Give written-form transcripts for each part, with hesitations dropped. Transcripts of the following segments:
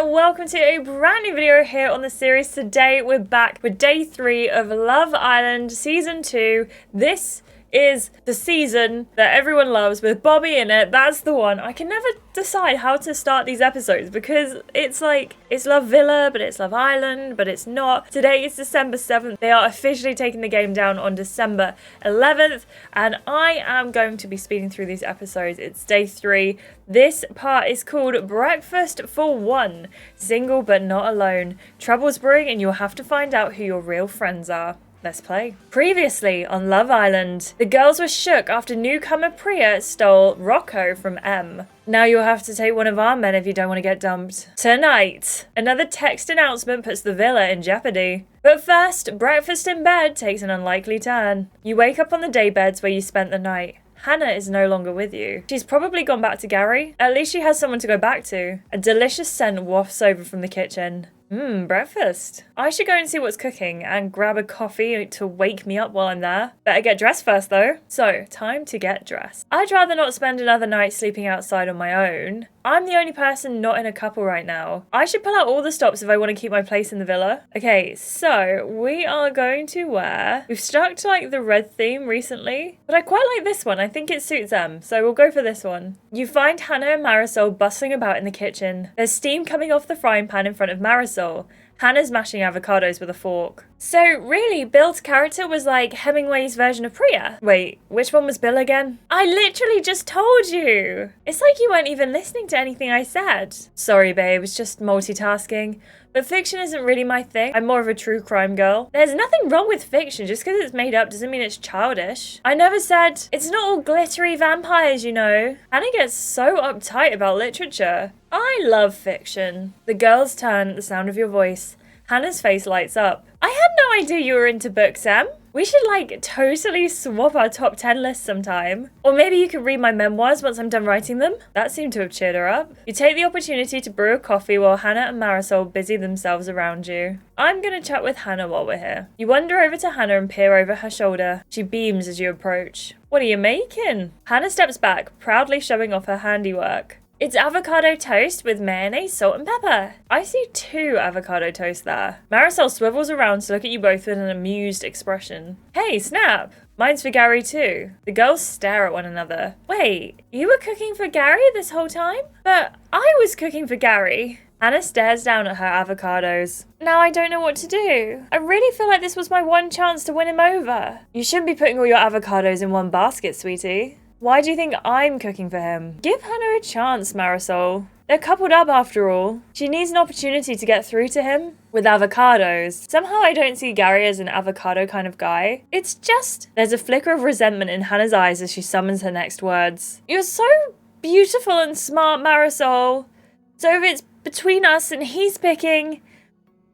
welcome to a brand new video here on the series. Today we're back with day 3 of Love Island Season 2. This is the season that everyone loves with Bobby in it. That's the one. I can never decide how to start these episodes because it's like, it's Love Villa, but it's Love Island, but it's not. Today is December 7th. They are officially taking the game down on December 11th, and I am going to be speeding through these episodes. It's day 3. This part is called Breakfast for One. Single but not alone. Trouble's brewing and you'll have to find out who your real friends are. Let's play. Previously on Love Island, the girls were shook after newcomer Priya stole Rocco from M. Now you'll have to take one of our men if you don't want to get dumped. Tonight, another text announcement puts the villa in jeopardy. But first, breakfast in bed takes an unlikely turn. You wake up on the daybeds where you spent the night. Hannah is no longer with you. She's probably gone back to Gary. At least she has someone to go back to. A delicious scent wafts over from the kitchen. Breakfast. I should go and see what's cooking and grab a coffee to wake me up while I'm there. Better get dressed first though. So, time to get dressed. I'd rather not spend another night sleeping outside on my own. I'm the only person not in a couple right now. I should pull out all the stops if I want to keep my place in the villa. Okay, so we are going to wear... We've stuck to like the red theme recently, but I quite like this one. I think it suits them, so we'll go for this one. You find Hannah and Marisol bustling about in the kitchen. There's steam coming off the frying pan in front of Marisol. Hannah's mashing avocados with a fork. So really, Bill's character was like Hemingway's version of Priya. Wait, which one was Bill again? I literally just told you. It's like you weren't even listening to anything I said. Sorry babe, it's just multitasking. But fiction isn't really my thing. I'm more of a true crime girl. There's nothing wrong with fiction. Just because it's made up doesn't mean it's childish. I never said it's not all glittery vampires, you know. Hannah gets so uptight about literature. I love fiction. The girls turn at the sound of your voice. Hannah's face lights up. I had no idea you were into books, Em. We should like totally swap our top 10 lists sometime. Or maybe you could read my memoirs once I'm done writing them. That seemed to have cheered her up. You take the opportunity to brew a coffee while Hannah and Marisol busy themselves around you. I'm gonna chat with Hannah while we're here. You wander over to Hannah and peer over her shoulder. She beams as you approach. What are you making? Hannah steps back, proudly showing off her handiwork. It's avocado toast with mayonnaise, salt and pepper. I see 2 avocado toast there. Marisol swivels around to look at you both with an amused expression. Hey, snap! Mine's for Gary too. The girls stare at one another. Wait, you were cooking for Gary this whole time? But I was cooking for Gary. Hannah stares down at her avocados. Now I don't know what to do. I really feel like this was my one chance to win him over. You shouldn't be putting all your avocados in one basket, sweetie. Why do you think I'm cooking for him? Give Hannah a chance, Marisol. They're coupled up after all. She needs an opportunity to get through to him with avocados. Somehow I don't see Gary as an avocado kind of guy. It's just... There's a flicker of resentment in Hannah's eyes as she summons her next words. You're so beautiful and smart, Marisol. So if it's between us and he's picking...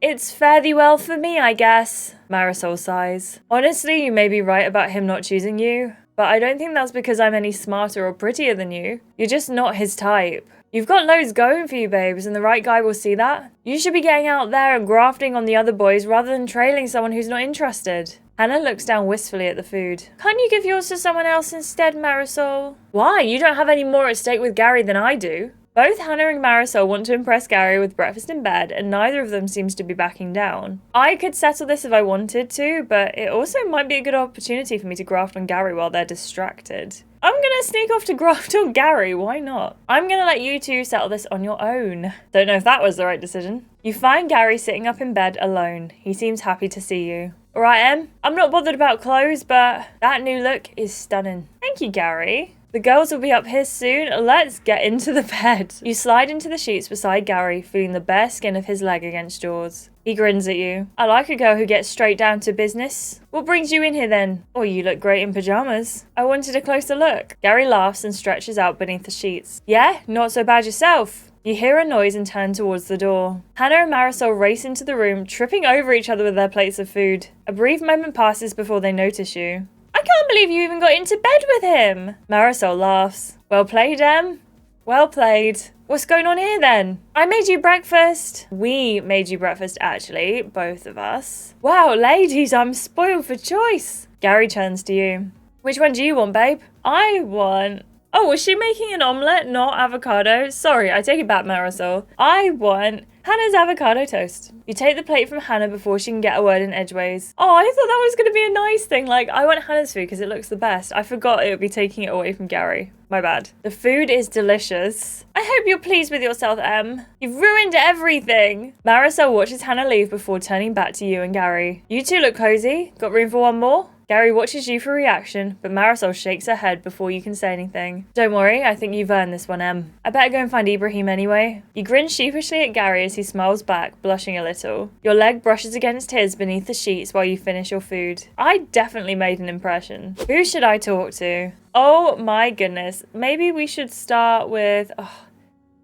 It's fare thee well for me, I guess. Marisol sighs. Honestly, you may be right about him not choosing you. But I don't think that's because I'm any smarter or prettier than you. You're just not his type. You've got loads going for you, babes, and the right guy will see that. You should be getting out there and grafting on the other boys rather than trailing someone who's not interested. Hannah looks down wistfully at the food. Can't you give yours to someone else instead, Marisol? Why? You don't have any more at stake with Gary than I do. Both Hannah and Marisol want to impress Gary with breakfast in bed, and neither of them seems to be backing down. I could settle this if I wanted to, but it also might be a good opportunity for me to graft on Gary while they're distracted. I'm gonna sneak off to graft on Gary, why not? I'm gonna let you two settle this on your own. Don't know if that was the right decision. You find Gary sitting up in bed alone. He seems happy to see you. Alright, Em, I'm not bothered about clothes, but that new look is stunning. Thank you, Gary. The girls will be up here soon. Let's get into the bed. You slide into the sheets beside Gary, feeling the bare skin of his leg against yours. He grins at you. I like a girl who gets straight down to business. What brings you in here then? Oh, you look great in pajamas. I wanted a closer look. Gary laughs and stretches out beneath the sheets. Yeah, not so bad yourself. You hear a noise and turn towards the door. Hannah and Marisol race into the room, tripping over each other with their plates of food. A brief moment passes before they notice you. I can't believe you even got into bed with him. Marisol laughs. Well played, Em. Well played. What's going on here then? I made you breakfast. We made you breakfast, actually, both of us. Wow, ladies, I'm spoiled for choice. Gary turns to you. Which one do you want, babe? I want Oh, was she making an omelette, not avocado? Sorry, I take it back, Marisol. I want Hannah's avocado toast. You take the plate from Hannah before she can get a word in edgeways. Oh, I thought that was going to be a nice thing. Like, I want Hannah's food because it looks the best. I forgot it would be taking it away from Gary. My bad. The food is delicious. I hope you're pleased with yourself, Em. You've ruined everything. Marisol watches Hannah leave before turning back to you and Gary. You two look cozy. Got room for one more? Gary watches you for reaction, but Marisol shakes her head before you can say anything. Don't worry, I think you've earned this one, Em. I better go and find Ibrahim anyway. You grin sheepishly at Gary as he smiles back, blushing a little. Your leg brushes against his beneath the sheets while you finish your food. I definitely made an impression. Who should I talk to? Oh my goodness. Maybe we should start with...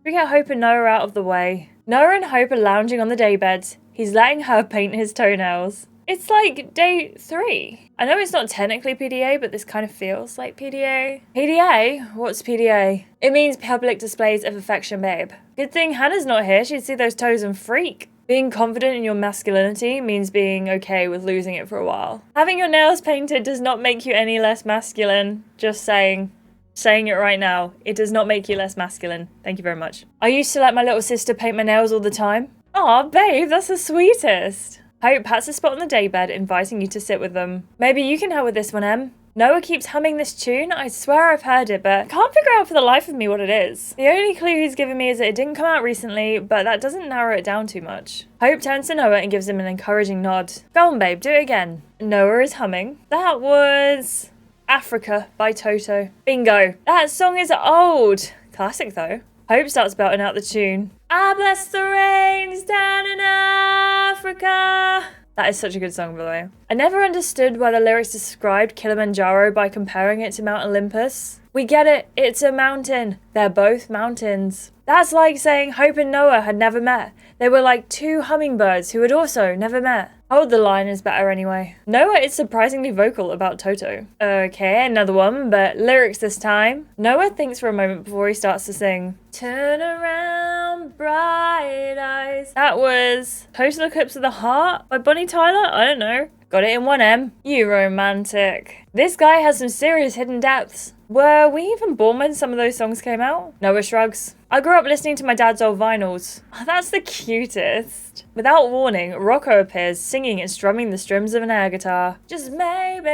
we get Hope and Noah out of the way. Noah and Hope are lounging on the daybed. He's letting her paint his toenails. It's like day 3. I know it's not technically PDA, but this kind of feels like PDA. PDA? What's PDA? It means public displays of affection, babe. Good thing Hannah's not here. She'd see those toes and freak. Being confident in your masculinity means being okay with losing it for a while. Having your nails painted does not make you any less masculine. Just saying. Saying it right now. It does not make you less masculine. Thank you very much. I used to let my little sister paint my nails all the time. Aw, babe, that's the sweetest. Hope pats a spot on the daybed, inviting you to sit with them. Maybe you can help with this one, Em. Noah keeps humming this tune. I swear I've heard it, but can't figure out for the life of me what it is. The only clue he's given me is that it didn't come out recently, but that doesn't narrow it down too much. Hope turns to Noah and gives him an encouraging nod. Go on, babe, do it again. Noah is humming. That was... Africa by Toto. Bingo. That song is old. Classic, though. Hope starts belting out the tune. I bless the rains down in Africa. That is such a good song, by the way. I never understood why the lyrics described Kilimanjaro by comparing it to Mount Olympus. We get it. It's a mountain. They're both mountains. That's like saying Hope and Noah had never met. They were like two hummingbirds who had also never met. Hold the line is better anyway. Noah is surprisingly vocal about Toto. Okay, another one, but lyrics this time. Noah thinks for a moment before he starts to sing. Turn around, bright eyes. That was Total Eclipse of the Heart by Bonnie Tyler? I don't know. Got it in 1M. You romantic. This guy has some serious hidden depths. Were we even born when some of those songs came out? Noah shrugs. I grew up listening to my dad's old vinyls. Oh, that's the cutest. Without warning, Rocco appears, singing and strumming the strings of an air guitar. Just maybe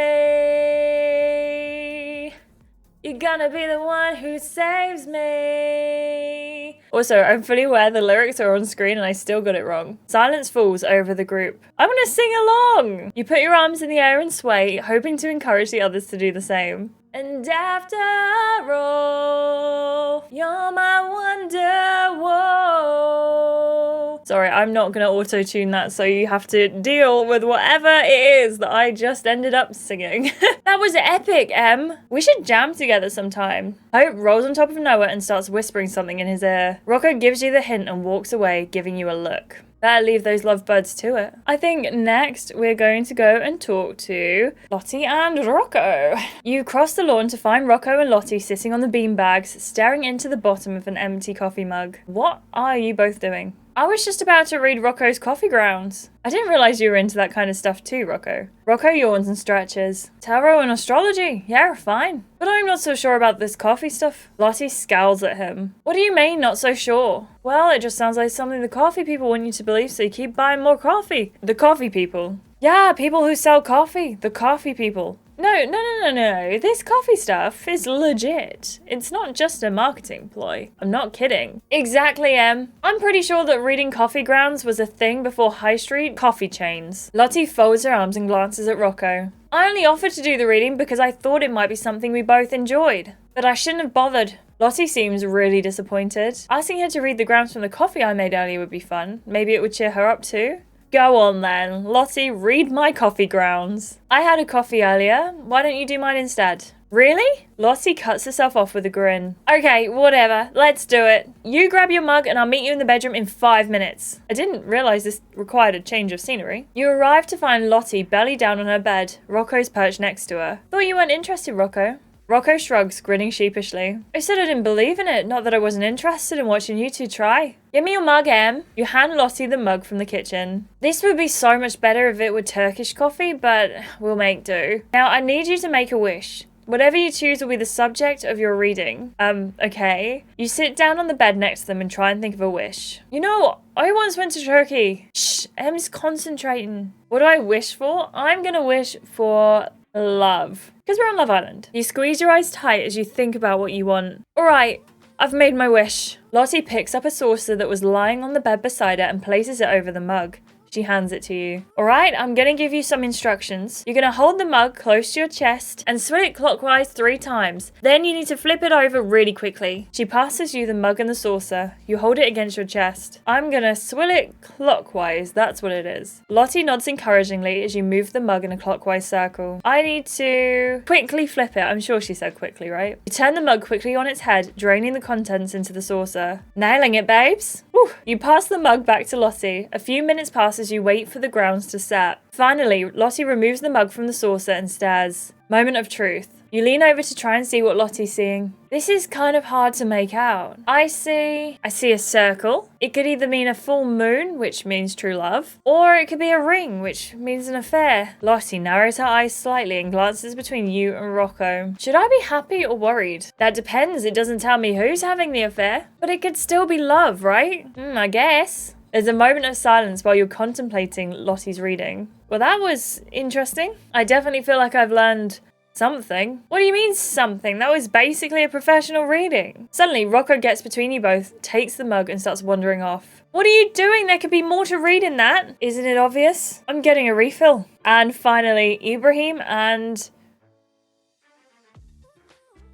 you're gonna be the one who saves me. Also, I'm fully aware the lyrics are on screen and I still got it wrong. Silence falls over the group. I'm gonna sing along! You put your arms in the air and sway, hoping to encourage the others to do the same. And after all, you're my wonder, whoa. Sorry, I'm not gonna auto-tune that, so you have to deal with whatever it is that I just ended up singing. That was epic, Em. We should jam together sometime. Hope rolls on top of Noah and starts whispering something in his ear. Rocco gives you the hint and walks away, giving you a look. Better leave those lovebirds to it. I think next we're going to go and talk to Lottie and Rocco. You cross the lawn to find Rocco and Lottie sitting on the beanbags, staring into the bottom of an empty coffee mug. What are you both doing? I was just about to read Rocco's coffee grounds. I didn't realize you were into that kind of stuff too, Rocco. Rocco yawns and stretches. Tarot and astrology? Yeah, fine. But I'm not so sure about this coffee stuff. Lottie scowls at him. What do you mean, not so sure? Well, it just sounds like something the coffee people want you to believe, so you keep buying more coffee. The coffee people. Yeah, people who sell coffee. The coffee people. No. This coffee stuff is legit. It's not just a marketing ploy. I'm not kidding. Exactly, Em. I'm pretty sure that reading coffee grounds was a thing before high street coffee chains. Lottie folds her arms and glances at Rocco. I only offered to do the reading because I thought it might be something we both enjoyed. But I shouldn't have bothered. Lottie seems really disappointed. Asking her to read the grounds from the coffee I made earlier would be fun. Maybe it would cheer her up too. Go on then. Lottie, read my coffee grounds. I had a coffee earlier. Why don't you do mine instead? Really? Lottie cuts herself off with a grin. Okay, whatever. Let's do it. You grab your mug and I'll meet you in the bedroom in 5 minutes. I didn't realize this required a change of scenery. You arrive to find Lottie belly down on her bed. Rocco's perched next to her. Thought you weren't interested, Rocco. Rocco shrugs, grinning sheepishly. I said I didn't believe in it, not that I wasn't interested in watching you two try. Give me your mug, Em. You hand Lottie the mug from the kitchen. This would be so much better if it were Turkish coffee, but we'll make do. Now, I need you to make a wish. Whatever you choose will be the subject of your reading. Okay. You sit down on the bed next to them and try and think of a wish. You know, I once went to Turkey. Shh, Em's concentrating. What do I wish for? I'm gonna wish for love. Because we're on Love Island. You squeeze your eyes tight as you think about what you want. Alright, I've made my wish. Lottie picks up a saucer that was lying on the bed beside her and places it over the mug. She hands it to you. Alright, I'm gonna give you some instructions. You're gonna hold the mug close to your chest and swirl it clockwise 3 times. Then you need to flip it over really quickly. She passes you the mug and the saucer. You hold it against your chest. I'm gonna swirl it clockwise, that's what it is. Lottie nods encouragingly as you move the mug in a clockwise circle. I need to quickly flip it. I'm sure she said quickly, right? You turn the mug quickly on its head, draining the contents into the saucer. Nailing it, babes. Whew. You pass the mug back to Lottie. A few minutes pass as you wait for the grounds to set. Finally, Lottie removes the mug from the saucer and stares. Moment of truth. You lean over to try and see what Lottie's seeing. This is kind of hard to make out. I see a circle. It could either mean a full moon, which means true love, or it could be a ring, which means an affair. Lottie narrows her eyes slightly and glances between you and Rocco. Should I be happy or worried? That depends. It doesn't tell me who's having the affair, but it could still be love, right? I guess. There's a moment of silence while you're contemplating Lottie's reading. Well, that was interesting. I definitely feel like I've learned something. What do you mean something? That was basically a professional reading. Suddenly, Rocco gets between you both, takes the mug and starts wandering off. What are you doing? There could be more to read in that. Isn't it obvious? I'm getting a refill. And finally, Ibrahim and...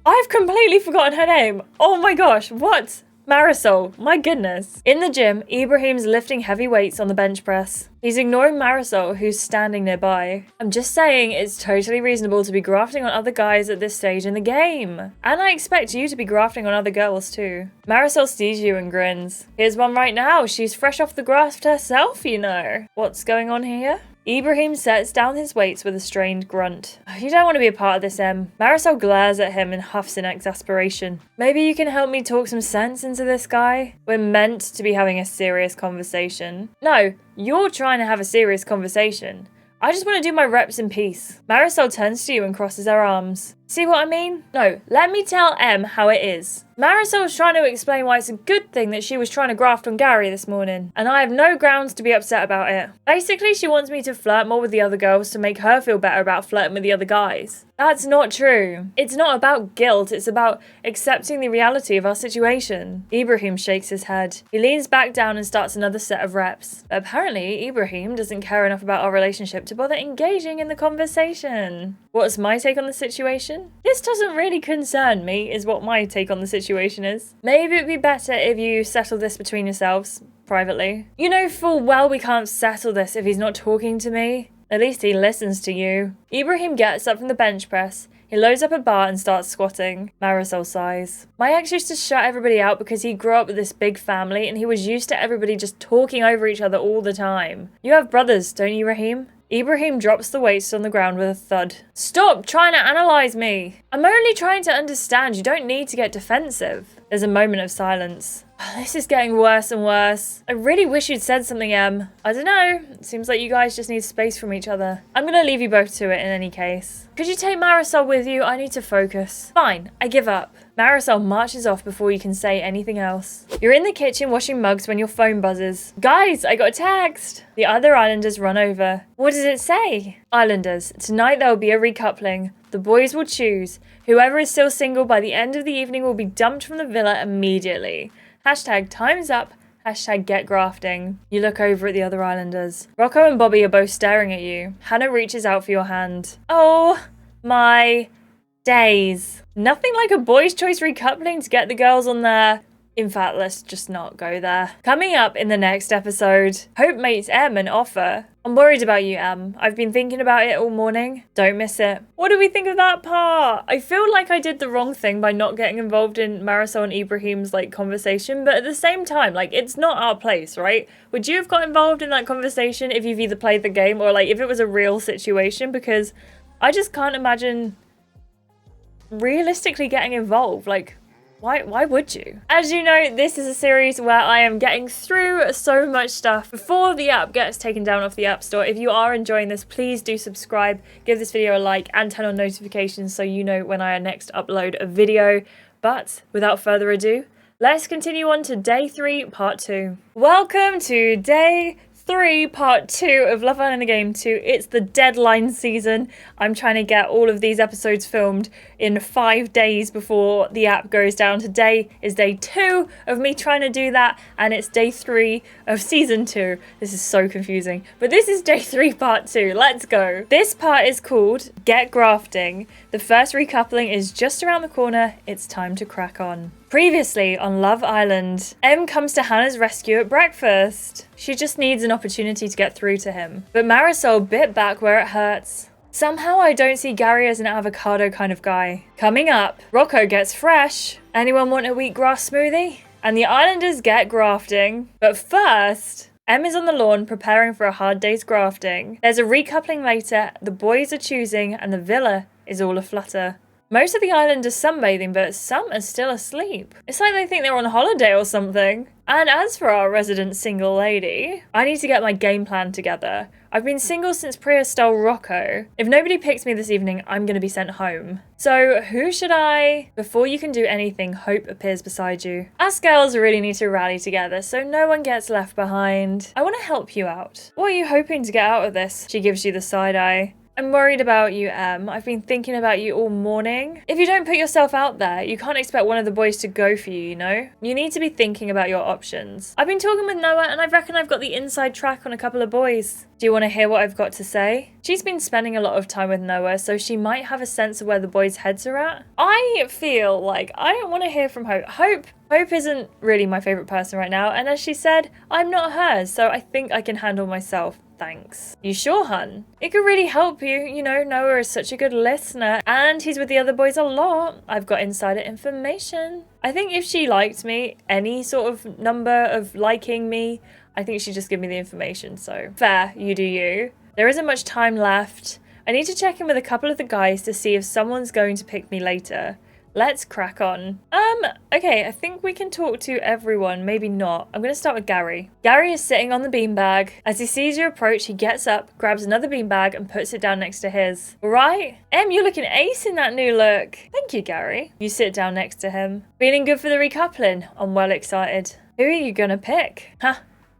I've completely forgotten her name. Oh my gosh, what? Marisol, my goodness. In the gym, Ibrahim's lifting heavy weights on the bench press. He's ignoring Marisol, who's standing nearby. I'm just saying it's totally reasonable to be grafting on other guys at this stage in the game. And I expect you to be grafting on other girls too. Marisol sees you and grins. Here's one right now. She's fresh off the graft herself, you know. What's going on here? Ibrahim sets down his weights with a strained grunt. You don't want to be a part of this, Em. Marisol glares at him and huffs in exasperation. Maybe you can help me talk some sense into this guy? We're meant to be having a serious conversation. No, you're trying to have a serious conversation. I just want to do my reps in peace. Marisol turns to you and crosses her arms. See what I mean? No, let me tell Em how it is. Marisol's trying to explain why it's a good thing that she was trying to graft on Gary this morning, and I have no grounds to be upset about it. Basically, she wants me to flirt more with the other girls to make her feel better about flirting with the other guys. That's not true. It's not about guilt, it's about accepting the reality of our situation. Ibrahim shakes his head. He leans back down and starts another set of reps. But apparently, Ibrahim doesn't care enough about our relationship to bother engaging in the conversation. What's my take on the situation? This doesn't really concern me, is what my take on the situation is. Maybe it'd be better if you settle this between yourselves, privately. You know full well we can't settle this if he's not talking to me. At least he listens to you. Ibrahim gets up from the bench press. He loads up a bar and starts squatting. Marisol sighs. My ex used to shut everybody out because he grew up with this big family and he was used to everybody just talking over each other all the time. You have brothers, don't you, Raheem? Ibrahim drops the weights on the ground with a thud. Stop trying to analyze me. I'm only trying to understand. You don't need to get defensive. There's a moment of silence. This is getting worse and worse. I really wish you'd said something, Em. I don't know. It seems like you guys just need space from each other. I'm gonna leave you both to it in any case. Could you take Marisol with you? I need to focus. Fine, I give up. Marisol marches off before you can say anything else. You're in the kitchen washing mugs when your phone buzzes. Guys, I got a text. The other Islanders run over. What does it say? Islanders, tonight there will be a recoupling. The boys will choose. Whoever is still single by the end of the evening will be dumped from the villa immediately. Hashtag time's up. Hashtag get grafting. You look over at the other Islanders. Rocco and Bobby are both staring at you. Hannah reaches out for your hand. Oh my days. Nothing like a boys' choice recoupling to get the girls on there. In fact, let's just not go there. Coming up in the next episode, Hope meets Em and offer. I'm worried about you, Em. I've been thinking about it all morning. Don't miss it. What do we think of that part? I feel like I did the wrong thing by not getting involved in Marisol and Ibrahim's conversation, but at the same time, it's not our place, right? Would you have got involved in that conversation if you've either played the game or if it was a real situation? Because I just can't imagine realistically getting involved. Why would you? As you know, this is a series where I am getting through so much stuff before the app gets taken down off the App Store. If you are enjoying this, please do subscribe, give this video a like, and turn on notifications so you know when I next upload a video. But without further ado, let's continue on to day 3, part 2. Welcome to day 3, part 2 of Love Island Game 2. It's the deadline season. I'm trying to get all of these episodes filmed in 5 days before the app goes down. Today is day 2 of me trying to do that, and it's day 3 of season 2. This is so confusing, but this is day 3, part 2. Let's go. This part is called Get Grafting. The first recoupling is just around the corner. It's time to crack on. Previously on Love Island, Em comes to Hannah's rescue at breakfast. She just needs an opportunity to get through to him. But Marisol bit back where it hurts. Somehow I don't see Gary as an avocado kind of guy. Coming up, Rocco gets fresh. Anyone want a wheatgrass smoothie? And the Islanders get grafting. But first, Em is on the lawn preparing for a hard day's grafting. There's a recoupling later, the boys are choosing, and the villa is all aflutter. Most of the island is sunbathing, but some are still asleep. It's like they think they're on holiday or something. And as for our resident single lady, I need to get my game plan together. I've been single since Priya stole Rocco. If nobody picks me this evening, I'm going to be sent home. So who should I? Before you can do anything, Hope appears beside you. Us girls really need to rally together so no one gets left behind. I want to help you out. What are you hoping to get out of this? She gives you the side eye. I'm worried about you, Em. I've been thinking about you all morning. If you don't put yourself out there, you can't expect one of the boys to go for you, you know? You need to be thinking about your options. I've been talking with Noah and I reckon I've got the inside track on a couple of boys. Do you want to hear what I've got to say? She's been spending a lot of time with Noah, so she might have a sense of where the boys' heads are at. I feel like I don't want to hear from Hope. Hope isn't really my favourite person right now, and as she said, I'm not hers, so I think I can handle myself. Thanks. You sure, hun? It could really help you. You know, Noah is such a good listener and he's with the other boys a lot. I've got insider information. I think if she liked me, any sort of number of liking me, I think she'd just give me the information. So fair, you do you. There isn't much time left. I need to check in with a couple of the guys to see if someone's going to pick me later. Let's crack on. Okay, I think we can talk to everyone. Maybe not. I'm going to start with Gary. Gary is sitting on the beanbag. As he sees you approach, he gets up, grabs another beanbag and puts it down next to his. All right? Em, you're looking ace in that new look. Thank you, Gary. You sit down next to him. Feeling good for the recoupling? I'm well excited. Who are you going to pick? Huh?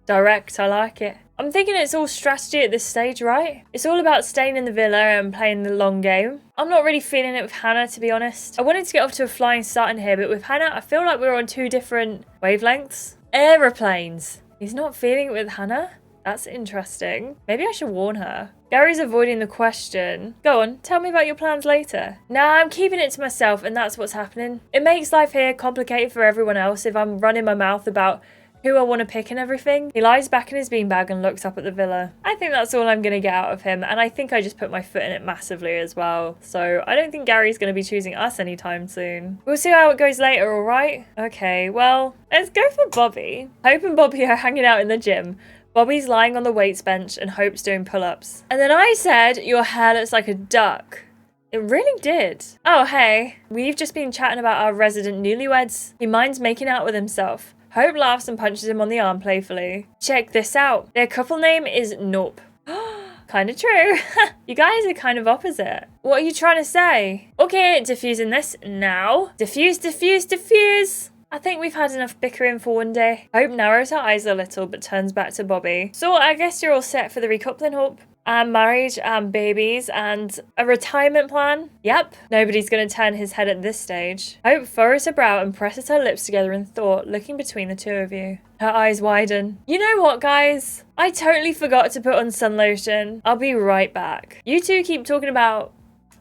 Direct, I like it. I'm thinking it's all strategy at this stage, right? It's all about staying in the villa and playing the long game. I'm not really feeling it with Hannah, to be honest. I wanted to get off to a flying start in here, but with Hannah, I feel like we're on 2 different wavelengths. Aeroplanes. He's not feeling it with Hannah? That's interesting. Maybe I should warn her. Gary's avoiding the question. Go on, tell me about your plans later. Nah, I'm keeping it to myself, and that's what's happening. It makes life here complicated for everyone else if I'm running my mouth about who I want to pick and everything. He lies back in his beanbag and looks up at the villa. I think that's all I'm going to get out of him, and I think I just put my foot in it massively as well. So I don't think Gary's going to be choosing us anytime soon. We'll see how it goes later, alright? Okay, well, let's go for Bobby. Hope and Bobby are hanging out in the gym. Bobby's lying on the weights bench and Hope's doing pull-ups. And then I said, your hair looks like a duck. It really did. Oh, hey. We've just been chatting about our resident newlyweds. He minds making out with himself. Hope laughs and punches him on the arm playfully. Check this out. Their couple name is Nope. Kinda true. You guys are kind of opposite. What are you trying to say? Okay, diffusing this now. Diffuse, diffuse, diffuse. I think we've had enough bickering for one day. Hope narrows her eyes a little but turns back to Bobby. So I guess you're all set for the recoupling, Hope? And marriage and babies and a retirement plan? Yep. Nobody's going to turn his head at this stage. Hope furrows her brow and presses her lips together in thought, looking between the two of you. Her eyes widen. You know what, guys? I totally forgot to put on sun lotion. I'll be right back. You two keep talking about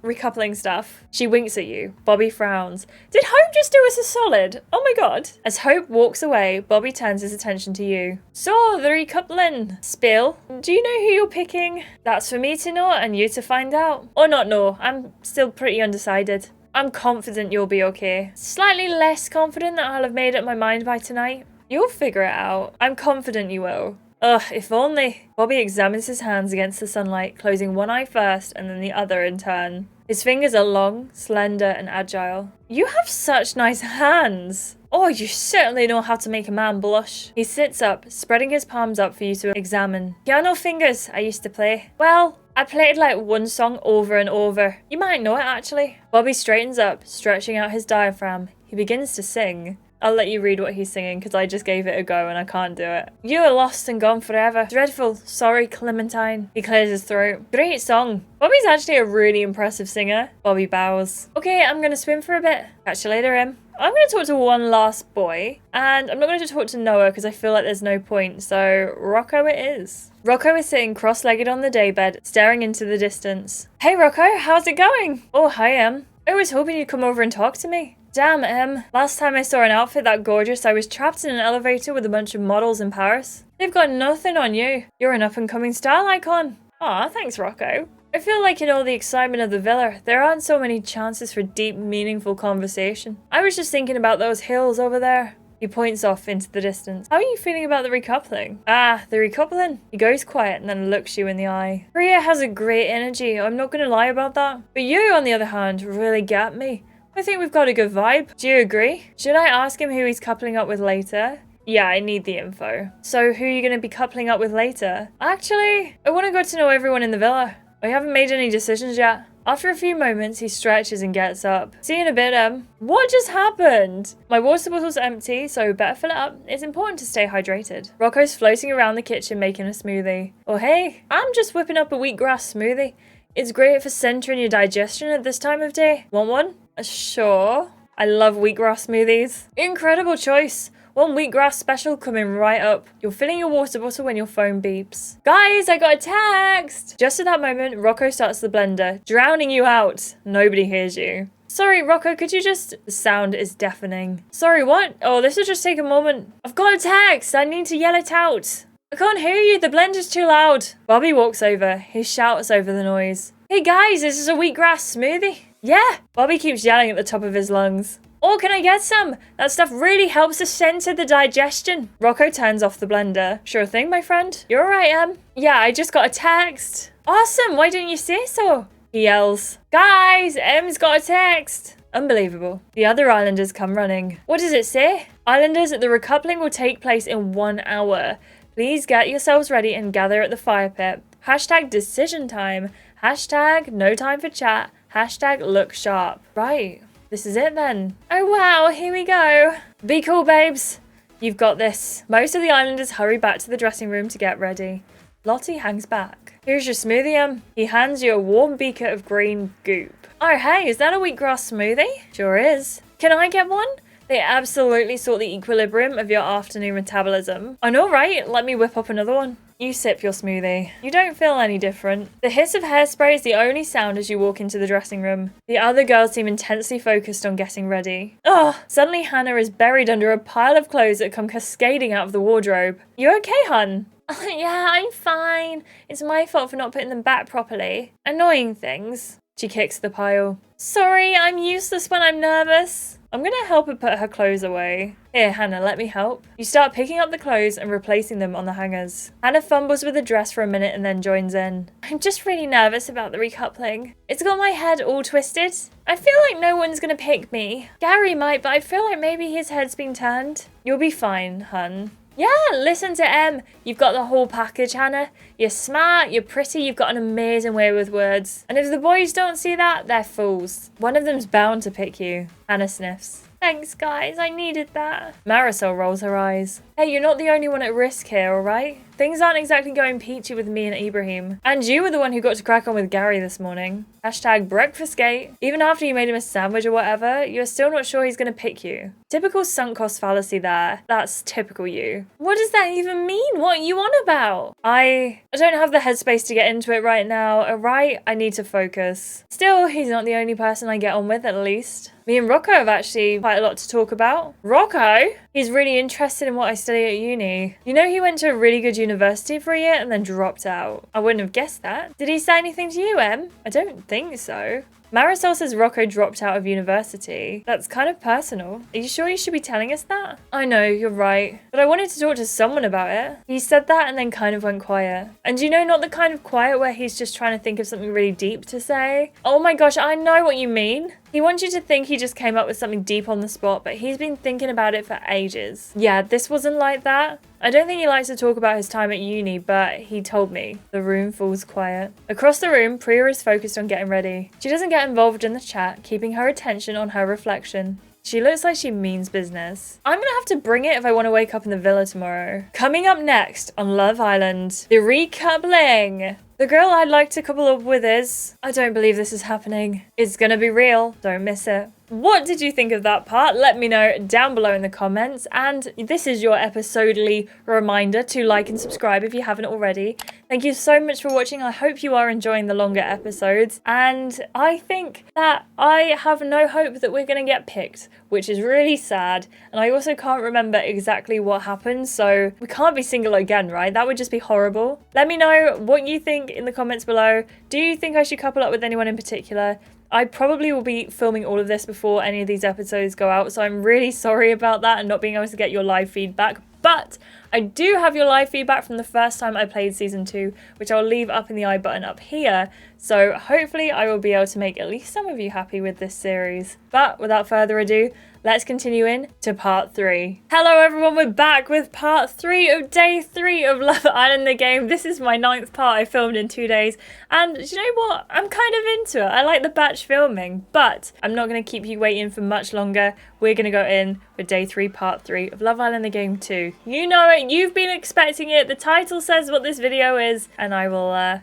recoupling stuff. She winks at you. Bobby frowns. Did Hope just do us a solid? Oh my god. As Hope walks away, Bobby turns his attention to you. So, the recoupling. Spill. Do you know who you're picking? That's for me to know and you to find out. Or not know. I'm still pretty undecided. I'm confident you'll be okay. Slightly less confident that I'll have made up my mind by tonight. You'll figure it out. I'm confident you will. Ugh, if only. Bobby examines his hands against the sunlight, closing one eye first and then the other in turn. His fingers are long, slender, and agile. You have such nice hands. Oh, you certainly know how to make a man blush. He sits up, spreading his palms up for you to examine. Piano fingers I used to play. Well, I played like one song over and over. You might know it actually. Bobby straightens up, stretching out his diaphragm. He begins to sing. I'll let you read what he's singing because I just gave it a go and I can't do it. You are lost and gone forever. Dreadful. Sorry, Clementine. He clears his throat. Great song. Bobby's actually a really impressive singer. Bobby bows. Okay, I'm gonna swim for a bit. Catch you later, Em. I'm going to talk to one last boy, and I'm not going to talk to Noah because I feel like there's no point, so Rocco it is. Rocco is sitting cross-legged on the daybed, staring into the distance. Hey Rocco, how's it going? Oh, hi Em. I was hoping you'd come over and talk to me. Damn, Em. Last time I saw an outfit that gorgeous, I was trapped in an elevator with a bunch of models in Paris. They've got nothing on you. You're an up-and-coming style icon. Aw, thanks Rocco. I feel like in all the excitement of the villa, there aren't so many chances for deep, meaningful conversation. I was just thinking about those hills over there. He points off into the distance. How are you feeling about the recoupling? Ah, the recoupling? He goes quiet and then looks you in the eye. Priya has a great energy, I'm not gonna lie about that. But you, on the other hand, really get me. I think we've got a good vibe. Do you agree? Should I ask him who he's coupling up with later? Yeah, I need the info. So who are you gonna be coupling up with later? Actually, I wanna get to know everyone in the villa. I haven't made any decisions yet. After a few moments, he stretches and gets up. See you in a bit, Em. What just happened? My water bottle's empty, so better fill it up. It's important to stay hydrated. Rocco's floating around the kitchen making a smoothie. Oh hey, I'm just whipping up a wheatgrass smoothie. It's great for centering your digestion at this time of day. Want one? Sure. I love wheatgrass smoothies. Incredible choice. One wheatgrass special coming right up. You're filling your water bottle when your phone beeps. Guys, I got a text! Just at that moment, Rocco starts the blender, drowning you out. Nobody hears you. Sorry, Rocco, could you just... The sound is deafening. Sorry, what? Oh, this will just take a moment. I've got a text. I need to yell it out. I can't hear you. The blender's too loud. Bobby walks over. He shouts over the noise. Hey guys, this is a wheatgrass smoothie. Yeah. Bobby keeps yelling at the top of his lungs. Oh, can I get some? That stuff really helps to center the digestion. Rocco turns off the blender. Sure thing, my friend. You're right, Em. Yeah, I just got a text. Awesome, why didn't you say so? He yells. Guys, Em's got a text. Unbelievable. The other islanders come running. What does it say? Islanders, the recoupling will take place in 1 hour. Please get yourselves ready and gather at the fire pit. Hashtag decision time. Hashtag no time for chat. Hashtag look sharp. Right. This is it then. Oh wow, here we go. Be cool, babes. You've got this. Most of the islanders hurry back to the dressing room to get ready. Lottie hangs back. Here's your smoothie, Em. He hands you a warm beaker of green goop. Oh hey, is that a wheatgrass smoothie? Sure is. Can I get one? They absolutely sort the equilibrium of your afternoon metabolism. I know, right? Let me whip up another one. You sip your smoothie. You don't feel any different. The hiss of hairspray is the only sound as you walk into the dressing room. The other girls seem intensely focused on getting ready. Ugh! Suddenly Hannah is buried under a pile of clothes that come cascading out of the wardrobe. You okay, hun? Yeah, I'm fine. It's my fault for not putting them back properly. Annoying things. She kicks the pile. Sorry, I'm useless when I'm nervous. I'm gonna help her put her clothes away. Here, Hannah, let me help. You start picking up the clothes and replacing them on the hangers. Hannah fumbles with the dress for a minute and then joins in. I'm just really nervous about the recoupling. It's got my head all twisted. I feel like no one's gonna pick me. Gary might, but I feel like maybe his head's been turned. You'll be fine, hun. Yeah, listen to Em. You've got the whole package, Hannah. You're smart, you're pretty, you've got an amazing way with words. And if the boys don't see that, they're fools. One of them's bound to pick you. Hannah sniffs. Thanks, guys. I needed that. Marisol rolls her eyes. Hey, you're not the only one at risk here, alright? Things aren't exactly going peachy with me and Ibrahim. And you were the one who got to crack on with Gary this morning. Hashtag breakfastgate. Even after you made him a sandwich or whatever, you're still not sure he's gonna pick you. Typical sunk cost fallacy there. That's typical you. What does that even mean? What are you on about? I don't have the headspace to get into it right now, alright? I need to focus. Still, he's not the only person I get on with, at least. Me and Rocco have actually quite a lot to talk about. Rocco? He's really interested in what I study at uni. You know he went to a really good university for a year and then dropped out. I wouldn't have guessed that. Did he say anything to you, Em? I don't think so. Marisol says Rocco dropped out of university. That's kind of personal. Are you sure you should be telling us that? I know, you're right. But I wanted to talk to someone about it. He said that and then kind of went quiet. And you know, not the kind of quiet where he's just trying to think of something really deep to say. Oh my gosh, I know what you mean. He wants you to think he just came up with something deep on the spot, but he's been thinking about it for ages. Yeah, this wasn't like that. I don't think he likes to talk about his time at uni, but he told me. The room falls quiet. Across the room, Priya is focused on getting ready. She doesn't get involved in the chat, keeping her attention on her reflection. She looks like she means business. I'm gonna have to bring it if I want to wake up in the villa tomorrow. Coming up next on Love Island, the recoupling. The girl I'd like to couple up with is... I don't believe this is happening. It's gonna be real. Don't miss it. What did you think of that part? Let me know down below in the comments. And this is your episodely reminder to like and subscribe if you haven't already. Thank you so much for watching. I hope you are enjoying the longer episodes. And I think that I have no hope that we're going to get picked, which is really sad. And I also can't remember exactly what happened. So we can't be single again, right? That would just be horrible. Let me know what you think in the comments below. Do you think I should couple up with anyone in particular? I probably will be filming all of this before any of these episodes go out, so I'm really sorry about that and not being able to get your live feedback. But I do have your live feedback from the first time I played Season 2, which I'll leave up in the I button up here. So hopefully I will be able to make at least some of you happy with this series. But without further ado, let's continue in to part 3. Hello everyone, we're back with part 3 of day 3 of Love Island the game. This is my 9th part I filmed in 2 days. And you know what? I'm kind of into it. I like the batch filming, but I'm not going to keep you waiting for much longer. We're going to go in with day 3, part 3 of Love Island the game 2. You know it. You've been expecting it. The title says what this video is, and I will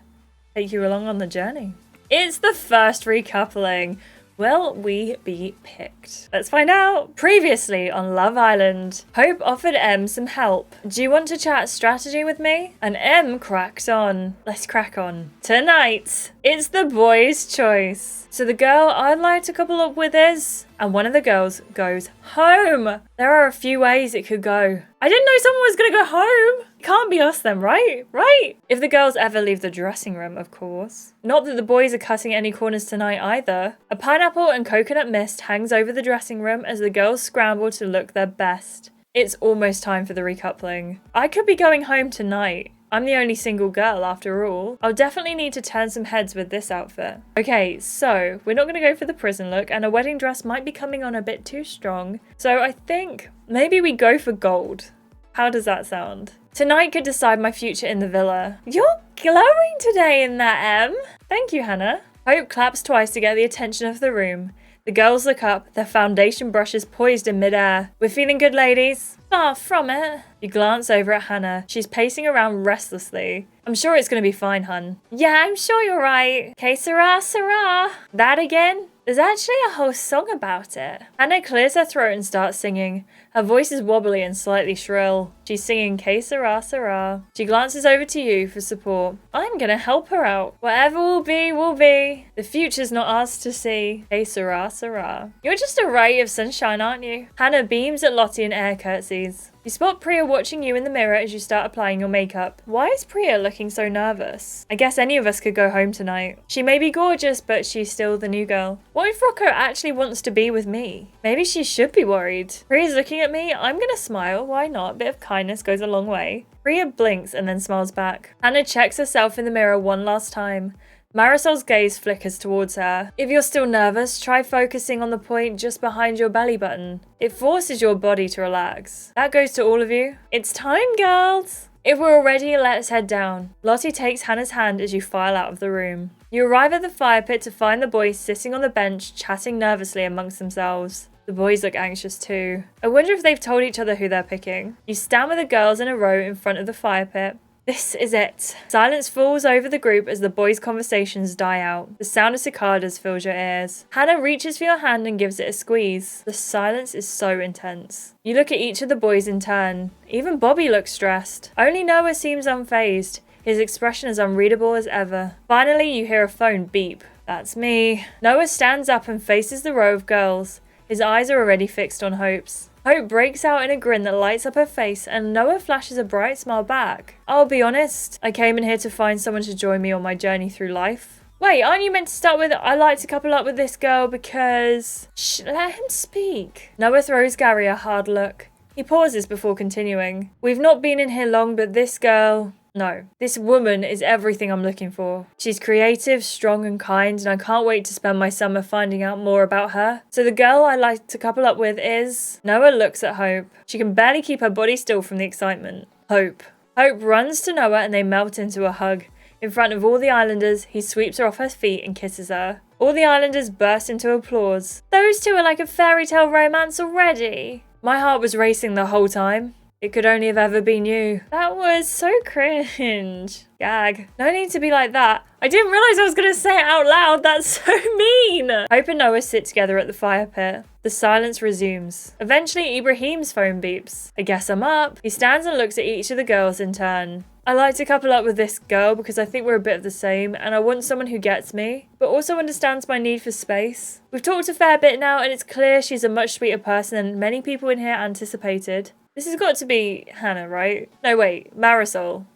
take you along on the journey. It's the first recoupling. Will we be picked? Let's find out. Previously on Love Island, Hope offered Em some help. Do you want to chat strategy with me? And Em cracked on. Let's crack on. Tonight, it's the boys' choice. So the girl I'd like to couple up with is... and one of the girls goes home. There are a few ways it could go. I didn't know someone was gonna go home. It can't be us then, right? Right? If the girls ever leave the dressing room, of course. Not that the boys are cutting any corners tonight either. A pineapple and coconut mist hangs over the dressing room as the girls scramble to look their best. It's almost time for the recoupling. I could be going home tonight. I'm the only single girl after all. I'll definitely need to turn some heads with this outfit. Okay, so we're not going to go for the prison look, and a wedding dress might be coming on a bit too strong. So I think maybe we go for gold. How does that sound? Tonight could decide my future in the villa. You're glowing today in that, Em. Thank you, Hannah. Hope claps twice to get the attention of the room. The girls look up, their foundation brushes poised in midair. We're feeling good, ladies? Far from it. You glance over at Hannah. She's pacing around restlessly. I'm sure it's going to be fine, hun. Yeah, I'm sure you're right. Que sera, sera. That again? There's actually a whole song about it. Hannah clears her throat and starts singing. Her voice is wobbly and slightly shrill. She's singing Que sera, sera. She glances over to you for support. I'm gonna help her out. Whatever will be, will be. The future's not ours to see. Que sera, sera. You're just a ray of sunshine, aren't you? Hannah beams at Lottie and air curtsies. You spot Priya watching you in the mirror as you start applying your makeup. Why is Priya looking so nervous? I guess any of us could go home tonight. She may be gorgeous, but she's still the new girl. What if Rocco actually wants to be with me? Maybe she should be worried. Priya's looking at me. I'm gonna smile. Why not? A bit of kindness goes a long way. Priya blinks and then smiles back. Hannah checks herself in the mirror one last time. Marisol's gaze flickers towards her. If you're still nervous, try focusing on the point just behind your belly button. It forces your body to relax. That goes to all of you. It's time, girls! If we're all ready, let's head down. Lottie takes Hannah's hand as you file out of the room. You arrive at the fire pit to find the boys sitting on the bench, chatting nervously amongst themselves. The boys look anxious too. I wonder if they've told each other who they're picking. You stand with the girls in a row in front of the fire pit. This is it. Silence falls over the group as the boys' conversations die out. The sound of cicadas fills your ears. Hannah reaches for your hand and gives it a squeeze. The silence is so intense. You look at each of the boys in turn. Even Bobby looks stressed. Only Noah seems unfazed. His expression is unreadable as ever. Finally, you hear a phone beep. That's me. Noah stands up and faces the row of girls. His eyes are already fixed on Hope's. Hope breaks out in a grin that lights up her face, and Noah flashes a bright smile back. I'll be honest, I came in here to find someone to join me on my journey through life. Wait, aren't you meant to start with, I like to couple up with this girl because... Shh, let him speak. Noah throws Gary a hard look. He pauses before continuing. We've not been in here long, but this girl... No, this woman is everything I'm looking for. She's creative, strong and kind, and I can't wait to spend my summer finding out more about her. So the girl I like to couple up with is... Noah looks at Hope. She can barely keep her body still from the excitement. Hope. Hope runs to Noah and they melt into a hug. In front of all the Islanders, he sweeps her off her feet and kisses her. All the Islanders burst into applause. Those two are like a fairy tale romance already. My heart was racing the whole time. It could only have ever been you. That was so cringe. Gag. No need to be like that. I didn't realise I was going to say it out loud. That's so mean. Hope and Noah sit together at the fire pit. The silence resumes. Eventually, Ibrahim's phone beeps. I guess I'm up. He stands and looks at each of the girls in turn. I like to couple up with this girl because I think we're a bit of the same and I want someone who gets me, but also understands my need for space. We've talked a fair bit now and it's clear she's a much sweeter person than many people in here anticipated. This has got to be Hannah, right? No, wait, Marisol.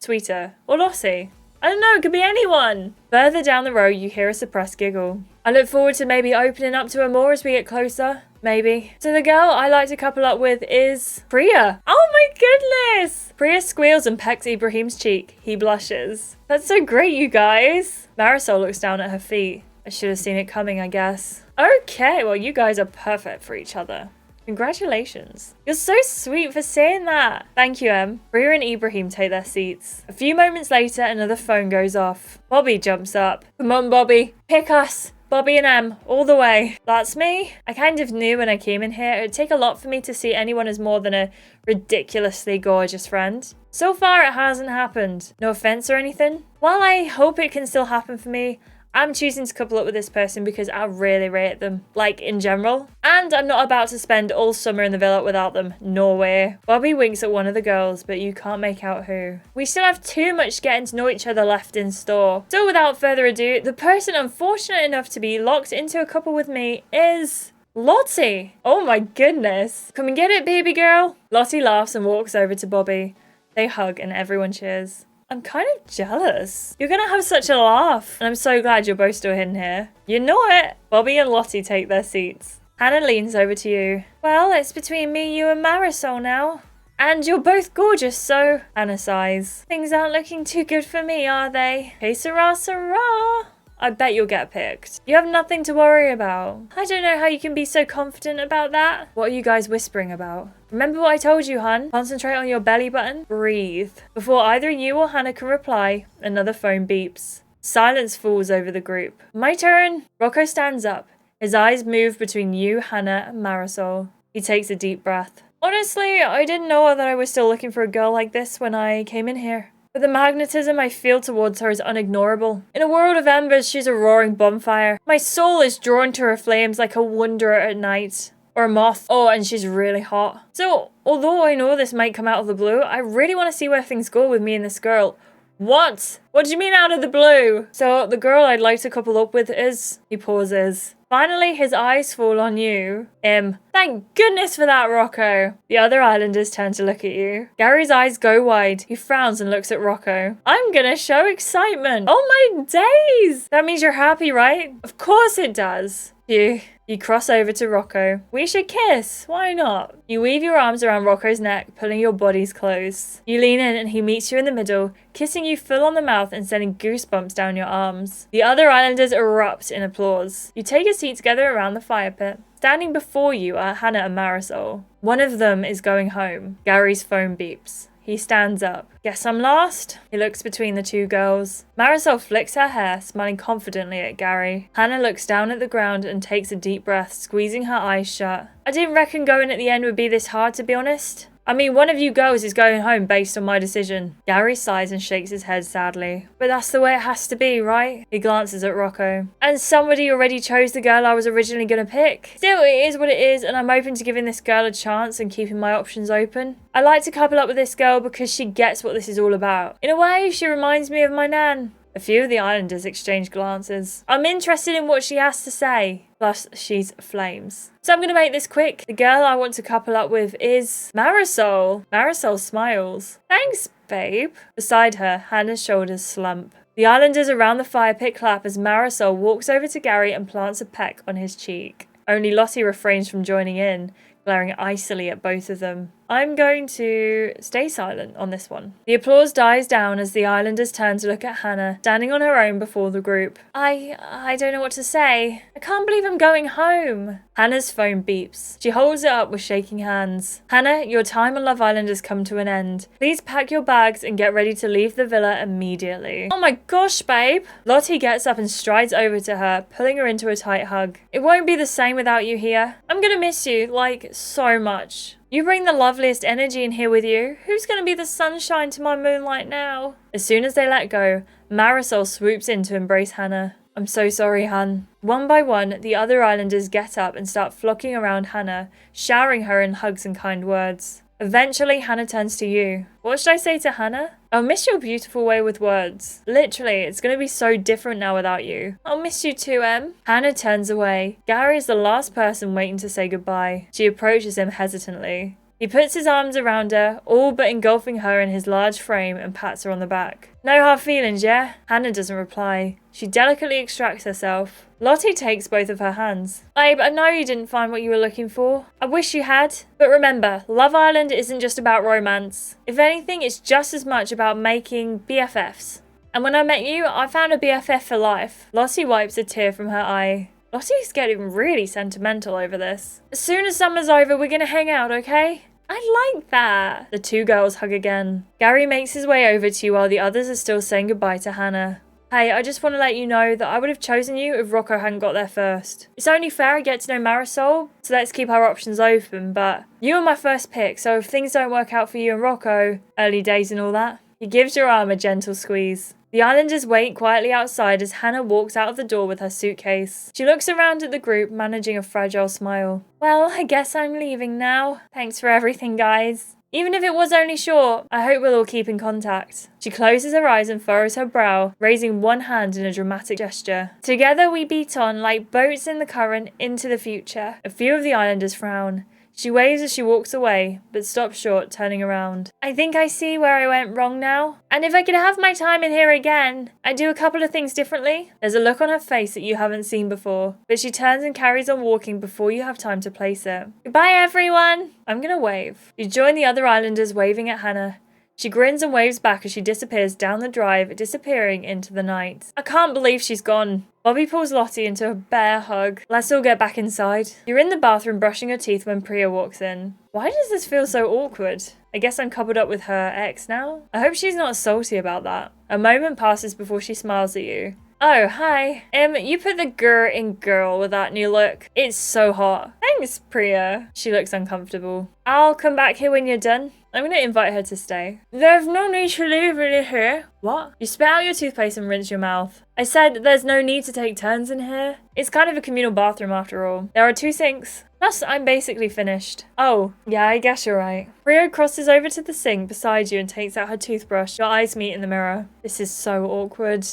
Sweeter. Or Lossie. I don't know, it could be anyone. Further down the road, you hear a suppressed giggle. I look forward to maybe opening up to her more as we get closer. Maybe. So the girl I like to couple up with is Priya. Oh my goodness! Priya squeals and pecks Ibrahim's cheek. He blushes. That's so great, you guys. Marisol looks down at her feet. I should have seen it coming, I guess. Okay, well, you guys are perfect for each other. Congratulations. You're so sweet for saying that. Thank you, Em. Priya and Ibrahim take their seats. A few moments later, another phone goes off. Bobby jumps up. Come on, Bobby. Pick us. Bobby and Em, all the way. That's me. I kind of knew when I came in here, it would take a lot for me to see anyone as more than a ridiculously gorgeous friend. So far, it hasn't happened. No offense or anything. While I hope it can still happen for me, I'm choosing to couple up with this person because I really rate them, like in general. And I'm not about to spend all summer in the villa without them. No way. Bobby winks at one of the girls, but you can't make out who. We still have too much getting to know each other left in store. So without further ado, the person unfortunate enough to be locked into a couple with me is... Lottie. Oh my goodness. Come and get it, baby girl. Lottie laughs and walks over to Bobby. They hug and everyone cheers. I'm kind of jealous. You're gonna have such a laugh. And I'm so glad you're both still hidden here. You know it. Bobby and Lottie take their seats. Hannah leans over to you. Well, it's between me, you and Marisol now. And you're both gorgeous, so... Hannah sighs. Things aren't looking too good for me, are they? Hey, Sarah, Sarah. I bet you'll get picked. You have nothing to worry about. I don't know how you can be so confident about that. What are you guys whispering about? Remember what I told you, hun? Concentrate on your belly button. Breathe. Before either you or Hannah can reply, another phone beeps. Silence falls over the group. My turn. Rocco stands up. His eyes move between you, Hannah, and Marisol. He takes a deep breath. Honestly, I didn't know that I was still looking for a girl like this when I came in here. But the magnetism I feel towards her is unignorable. In a world of embers, she's a roaring bonfire. My soul is drawn to her flames like a wanderer at night. Or a moth. Oh, and she's really hot. So, although I know this might come out of the blue, I really want to see where things go with me and this girl. What? What do you mean out of the blue? So, the girl I'd like to couple up with is... He pauses. Finally, his eyes fall on you. Thank goodness for that, Rocco. The other Islanders turn to look at you. Gary's eyes go wide. He frowns and looks at Rocco. I'm gonna show excitement. Oh my days! That means you're happy, right? Of course it does. You cross over to Rocco. We should kiss. Why not? You weave your arms around Rocco's neck, pulling your bodies close. You lean in and he meets you in the middle, kissing you full on the mouth and sending goosebumps down your arms. The other Islanders erupt in applause. You take a seat together around the fire pit. Standing before you are Hannah and Marisol. One of them is going home. Gary's phone beeps. He stands up. Guess I'm last? He looks between the two girls. Marisol flicks her hair, smiling confidently at Gary. Hannah looks down at the ground and takes a deep breath, squeezing her eyes shut. I didn't reckon going at the end would be this hard, to be honest. I mean, one of you girls is going home based on my decision. Gary sighs and shakes his head sadly. But that's the way it has to be, right? He glances at Rocco. And somebody already chose the girl I was originally going to pick. Still, it is what it is, and I'm open to giving this girl a chance and keeping my options open. I like to couple up with this girl because she gets what this is all about. In a way, she reminds me of my nan. A few of the Islanders exchange glances. I'm interested in what she has to say. Plus, she's flames. So I'm going to make this quick. The girl I want to couple up with is Marisol. Marisol smiles. Thanks, babe. Beside her, Hannah's shoulders slump. The islanders around the fire pit clap as Marisol walks over to Gary and plants a peck on his cheek. Only Lottie refrains from joining in, glaring icily at both of them. I'm going to stay silent on this one. The applause dies down as the islanders turn to look at Hannah, standing on her own before the group. I don't know what to say. I can't believe I'm going home. Hannah's phone beeps. She holds it up with shaking hands. Hannah, your time on Love Island has come to an end. Please pack your bags and get ready to leave the villa immediately. Oh my gosh, babe. Lottie gets up and strides over to her, pulling her into a tight hug. It won't be the same without you here. I'm gonna miss you, like, so much. You bring the loveliest energy in here with you. Who's going to be the sunshine to my moonlight now? As soon as they let go, Marisol swoops in to embrace Hannah. I'm so sorry, Han. One by one, the other islanders get up and start flocking around Hannah, showering her in hugs and kind words. Eventually, Hannah turns to you. What should I say to Hannah? I'll miss your beautiful way with words. Literally, it's going to be so different now without you. I'll miss you too, Em. Hannah turns away. Gary is the last person waiting to say goodbye. She approaches him hesitantly. He puts his arms around her, all but engulfing her in his large frame, and pats her on the back. No hard feelings, yeah? Hannah doesn't reply. She delicately extracts herself. Lottie takes both of her hands. Babe, I know you didn't find what you were looking for. I wish you had. But remember, Love Island isn't just about romance. If anything, it's just as much about making BFFs. And when I met you, I found a BFF for life. Lottie wipes a tear from her eye. Lottie's getting really sentimental over this. As soon as summer's over, we're gonna hang out, okay? I like that. The two girls hug again. Gary makes his way over to you while the others are still saying goodbye to Hannah. Hey, I just want to let you know that I would have chosen you if Rocco hadn't got there first. It's only fair I get to know Marisol, so let's keep our options open, but you are my first pick, so if things don't work out for you and Rocco, early days and all that, he gives your arm a gentle squeeze. The islanders wait quietly outside as Hannah walks out of the door with her suitcase. She looks around at the group, managing a fragile smile. Well, I guess I'm leaving now. Thanks for everything, guys. Even if it was only short, I hope we'll all keep in contact. She closes her eyes and furrows her brow, raising one hand in a dramatic gesture. Together we beat on like boats in the current into the future. A few of the islanders frown. She waves as she walks away, but stops short, turning around. I think I see where I went wrong now. And if I could have my time in here again, I'd do a couple of things differently. There's a look on her face that you haven't seen before, but she turns and carries on walking before you have time to place it. Goodbye, everyone! I'm gonna wave. You join the other islanders waving at Hannah. She grins and waves back as she disappears down the drive, disappearing into the night. I can't believe she's gone. Bobby pulls Lottie into a bear hug. Let's all get back inside. You're in the bathroom brushing her teeth when Priya walks in. Why does this feel so awkward? I guess I'm coupled up with her ex now? I hope she's not salty about that. A moment passes before she smiles at you. Oh, hi. You put the grr in girl with that new look. It's so hot. Thanks, Priya. She looks uncomfortable. I'll come back here when you're done. I'm going to invite her to stay. There's no need to leave it here. What? You spit out your toothpaste and rinse your mouth. I said there's no need to take turns in here. It's kind of a communal bathroom after all. There are 2 sinks. Plus, I'm basically finished. Oh, yeah, I guess you're right. Rio crosses over to the sink beside you and takes out her toothbrush. Your eyes meet in the mirror. This is so awkward.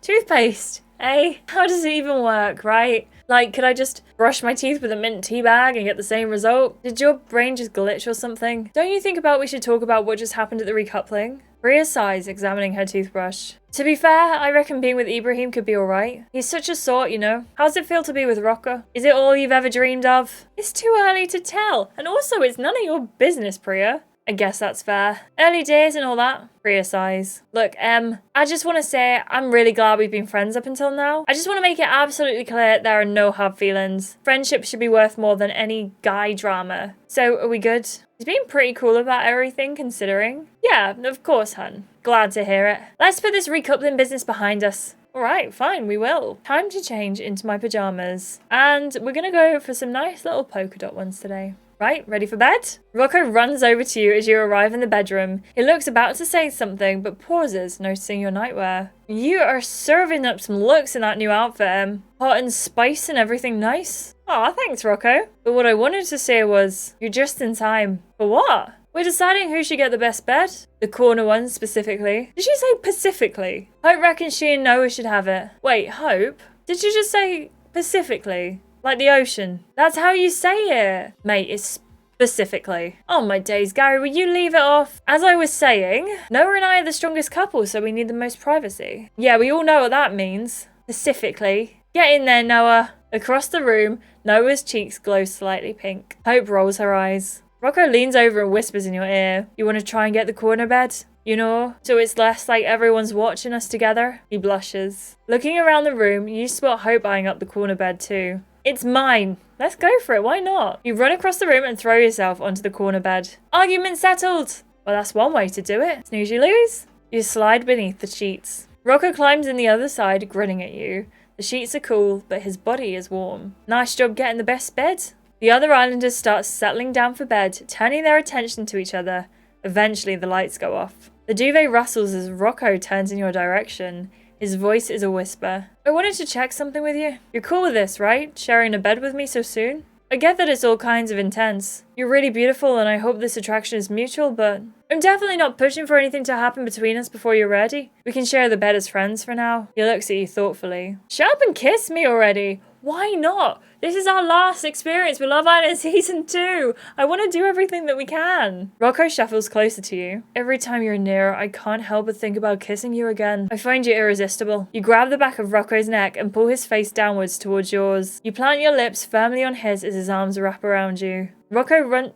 Toothpaste. Eh? How does it even work, right? Like, could I just brush my teeth with a mint tea bag and get the same result? Did your brain just glitch or something? Don't you think we should talk about what just happened at the recoupling? Rhea sighs, examining her toothbrush. To be fair, I reckon being with Ibrahim could be alright. He's such a sort, you know. How's it feel to be with Rocco? Is it all you've ever dreamed of? It's too early to tell. And also, it's none of your business, Priya. I guess that's fair. Early days and all that. Priya sighs. Look, I just want to say I'm really glad we've been friends up until now. I just want to make it absolutely clear there are no hard feelings. Friendship should be worth more than any guy drama. So, are we good? He's been pretty cool about everything, considering. Yeah, of course, hun. Glad to hear it. Let's put this recoupling business behind us. Alright, fine, we will. Time to change into my pajamas. And we're gonna go for some nice little polka dot ones today. Right, ready for bed? Rocco runs over to you as you arrive in the bedroom. He looks about to say something, but pauses, noticing your nightwear. You are serving up some looks in that new outfit, Em. Hot and spice and everything nice. Aw, thanks, Rocco. But what I wanted to say was, you're just in time. For what? We're deciding who should get the best bed. The corner one, specifically. Did she say pacifically? Hope reckons she and Noah should have it. Wait, Hope? Did you just say pacifically? Like the ocean. That's how you say it. Mate, it's Specifically. Oh my days, Gary, will you leave it off? As I was saying, Noah and I are the strongest couple, so we need the most privacy. Yeah, we all know what that means. Specifically. Get in there, Noah. Across the room, Noah's cheeks glow slightly pink. Hope rolls her eyes. Rocco leans over and whispers in your ear. You want to try and get the corner bed? You know, so it's less like everyone's watching us together? He blushes. Looking around the room, you spot Hope eyeing up the corner bed too. It's mine. Let's go for it, why not? You run across the room and throw yourself onto the corner bed. Argument settled! Well, that's one way to do it. Snooze you lose. You slide beneath the sheets. Rocco climbs in the other side, grinning at you. The sheets are cool, but his body is warm. Nice job getting the best bed. The other islanders start settling down for bed, turning their attention to each other. Eventually, the lights go off. The duvet rustles as Rocco turns in your direction. His voice is a whisper. I wanted to check something with you. You're cool with this, right? Sharing a bed with me so soon? I get that it's all kinds of intense. You're really beautiful and I hope this attraction is mutual, but I'm definitely not pushing for anything to happen between us before you're ready. We can share the bed as friends for now. He looks at you thoughtfully. Shut up and kiss me already. Why not? This is our last experience with Love Island Season 2. I want to do everything that we can. Rocco shuffles closer to you. Every time you're near, I can't help but think about kissing you again. I find you irresistible. You grab the back of Rocco's neck and pull his face downwards towards yours. You plant your lips firmly on his as his arms wrap around you. Rocco run...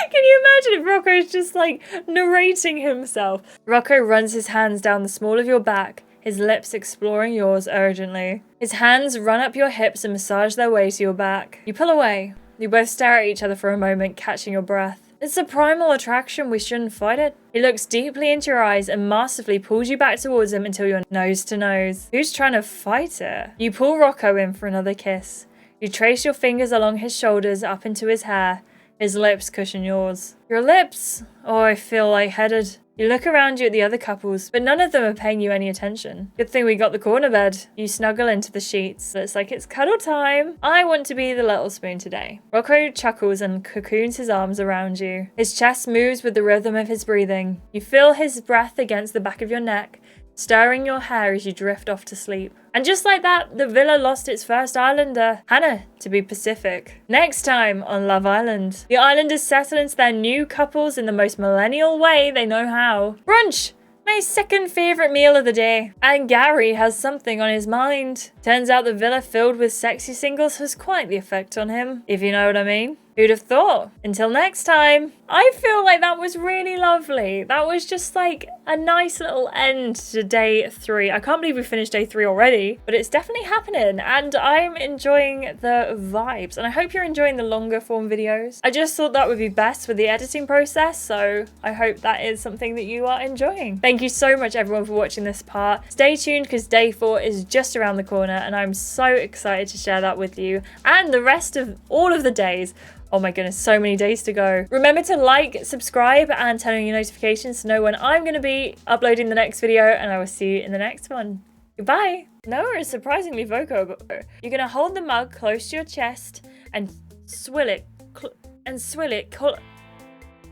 Can you imagine if Rocco's just like narrating himself? Rocco runs his hands down the small of your back, his lips exploring yours urgently. His hands run up your hips and massage their way to your back. You pull away. You both stare at each other for a moment, catching your breath. It's a primal attraction, we shouldn't fight it. He looks deeply into your eyes and masterfully pulls you back towards him until you're nose to nose. Who's trying to fight it? You pull Rocco in for another kiss. You trace your fingers along his shoulders up into his hair. His lips cushion yours. Your lips? Oh, I feel lightheaded. You look around you at the other couples, but none of them are paying you any attention. Good thing we got the corner bed. You snuggle into the sheets. Looks like it's cuddle time. I want to be the little spoon today. Rocco chuckles and cocoons his arms around you. His chest moves with the rhythm of his breathing. You feel his breath against the back of your neck, stirring your hair as you drift off to sleep. And just like that, the villa lost its first islander, Hannah, to be Pacific. Next time on Love Island, the islanders settle into their new couples in the most millennial way they know how. Brunch! My second favourite meal of the day. And Gary has something on his mind. Turns out the villa filled with sexy singles has quite the effect on him, if you know what I mean. Who'd have thought? Until next time. I feel like that was really lovely. That was just like a nice little end to day 3. I can't believe we finished day 3 already, but it's definitely happening and I'm enjoying the vibes and I hope you're enjoying the longer form videos. I just thought that would be best with the editing process, so I hope that is something that you are enjoying. Thank you so much everyone for watching this part. Stay tuned because day 4 is just around the corner and I'm so excited to share that with you and the rest of all of the days. Oh my goodness, so many days to go. Remember to like, subscribe, and turn on your notifications to know when I'm going to be uploading the next video, and I will see you in the next one. Goodbye. Noah is surprisingly vocal. You're going to hold the mug close to your chest and swill it.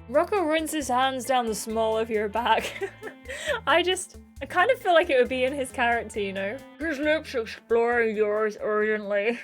Rocco runs his hands down the small of your back. I kind of feel like it would be in his character, you know? His lips exploring yours urgently.